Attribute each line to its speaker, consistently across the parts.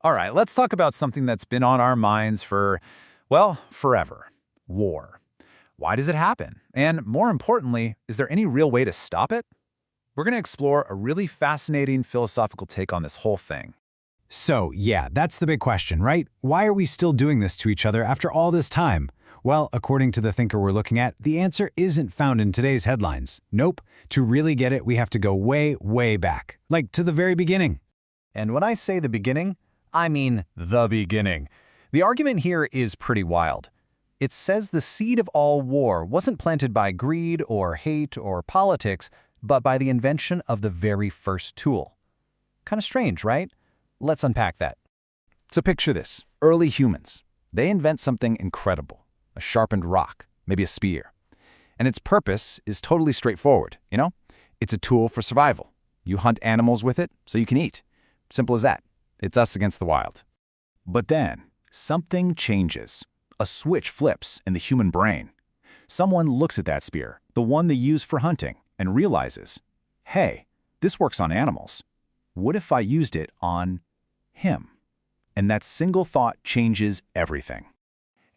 Speaker 1: All right, let's talk about something that's been on our minds for, well, forever. War. Why does it happen? And more importantly, is there any real way to stop it? We're going to explore a really fascinating philosophical take on this whole thing.
Speaker 2: So, yeah, that's the big question, right? Why are we still doing this to each other after all this time? Well, according to the thinker we're looking at, the answer isn't found in today's headlines. Nope. To really get it, we have to go way, way back. Like to the very beginning.
Speaker 1: And when I say the beginning, I mean the beginning. The argument here is pretty wild. It says the seed of all war wasn't planted by greed or hate or politics, but by the invention of the very first tool. Kind of strange, right? Let's unpack that. So picture this. Early humans. They invent something incredible. A sharpened rock, maybe a spear. And its purpose is totally straightforward, you know? It's a tool for survival. You hunt animals with it so you can eat. Simple as that. It's us against the wild. But then, something changes. A switch flips in the human brain. Someone looks at that spear, the one they use for hunting, and realizes, hey, this works on animals. What if I used it on him? And that single thought changes everything.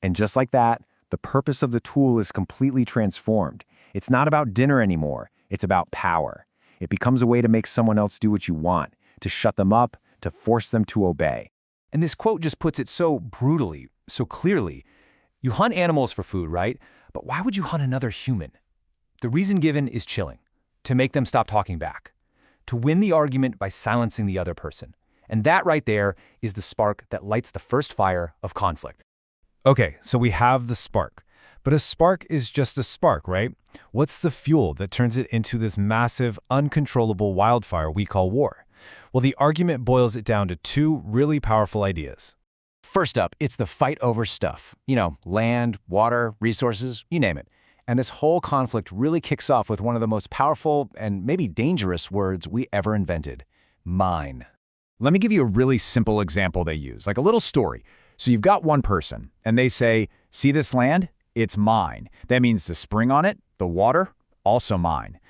Speaker 1: And just like that, the purpose of the tool is completely transformed. It's not about dinner anymore. It's about power. It becomes a way to make someone else do what you want, to shut them up, to force them to obey. And this quote just puts it so brutally, so clearly. You hunt animals for food, right? But why would you hunt another human? The reason given is chilling, to make them stop talking back, to win the argument by silencing the other person. And that right there is the spark that lights the first fire of conflict.
Speaker 2: Okay, so we have the spark. But a spark is just a spark, right? What's the fuel that turns it into this massive, uncontrollable wildfire we call war? Well, the argument boils it down to two really powerful ideas.
Speaker 1: First up, it's the fight over stuff. You know, land, water, resources, you name it. And this whole conflict really kicks off with one of the most powerful and maybe dangerous words we ever invented: mine. Let me give you a really simple example they use, like a little story. So you've got one person, and they say, see this land? It's mine. That means the spring on it, the water, also mine.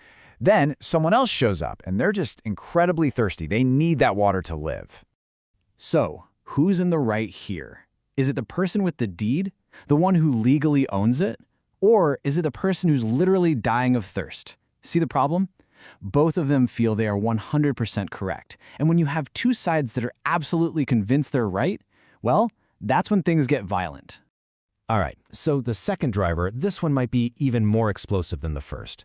Speaker 1: Then someone else shows up, and they're just incredibly thirsty. They need that water to live. So, who's in the right here? Is it the person with the deed, the one who legally owns it? Or is it the person who's literally dying of thirst? See the problem? Both of them feel they are 100% correct. And when you have two sides that are absolutely convinced they're right, well, that's when things get violent.
Speaker 2: All right, so the second driver, this one might be even more explosive than the first.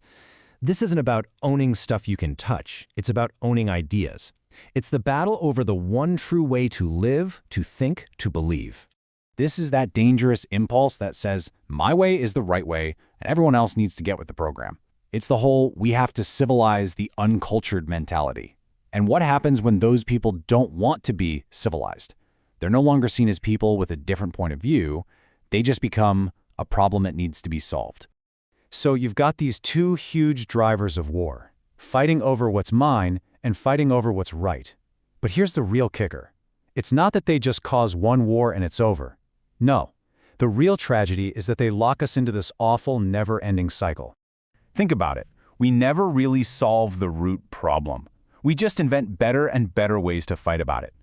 Speaker 2: This isn't about owning stuff you can touch. It's about owning ideas. It's the battle over the one true way to live, to think, to believe. This is that dangerous impulse that says, my way is the right way, and everyone else needs to get with the program. It's the whole, we have to civilize the uncultured mentality. And what happens when those people don't want to be civilized? They're no longer seen as people with a different point of view. They just become a problem that needs to be solved. So you've got these two huge drivers of war, fighting over what's mine and fighting over what's right. But here's the real kicker. It's not that they just cause one war and it's over. No, the real tragedy is that they lock us into this awful, never-ending cycle. Think about it. We never really solve the root problem. We just invent better and better ways to fight about it.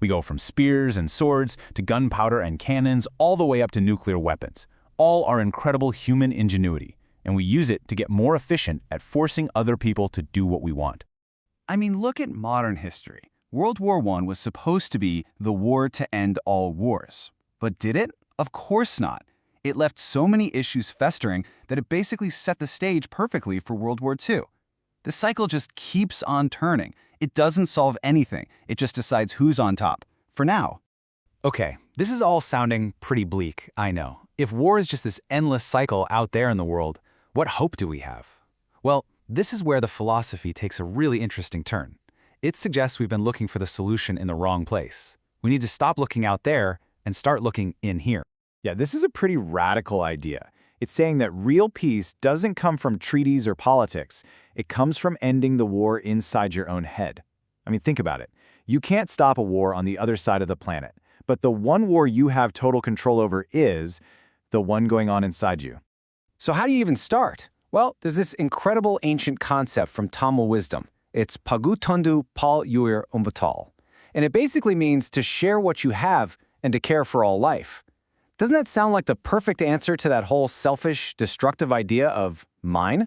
Speaker 2: We go from spears and swords to gunpowder and cannons all the way up to nuclear weapons. All are incredible human ingenuity, and we use it to get more efficient at forcing other people to do what we want.
Speaker 3: I mean, look at modern history. World War I was supposed to be the war to end all wars. But did it? Of course not. It left so many issues festering that it basically set the stage perfectly for World War II. The cycle just keeps on turning. It doesn't solve anything. It just decides who's on top. For now.
Speaker 1: Okay, this is all sounding pretty bleak, I know. If war is just this endless cycle out there in the world, what hope do we have? Well, this is where the philosophy takes a really interesting turn. It suggests we've been looking for the solution in the wrong place. We need to stop looking out there and start looking in here. Yeah, this is a pretty radical idea. It's saying that real peace doesn't come from treaties or politics. It comes from ending the war inside your own head. I mean, think about it. You can't stop a war on the other side of the planet, but the one war you have total control over is the one going on inside you.
Speaker 4: So how do you even start? Well, there's this incredible ancient concept from Tamil wisdom. It's pagu tundu pal yuir umbatal. and it basically means to share what you have and to care for all life. Doesn't that sound like the perfect answer to that whole selfish, destructive idea of mine?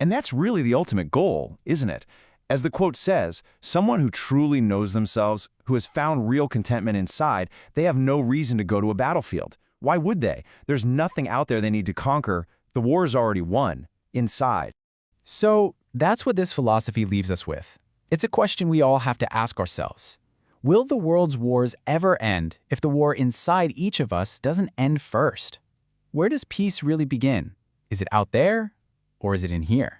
Speaker 5: And that's really the ultimate goal, isn't it? As the quote says, someone who truly knows themselves, who has found real contentment inside, they have no reason to go to a battlefield. Why would they? There's nothing out there they need to conquer. The war is already won, inside.
Speaker 6: So that's what this philosophy leaves us with. It's a question we all have to ask ourselves. Will the world's wars ever end if the war inside each of us doesn't end first? Where does peace really begin? Is it out there, or is it in here?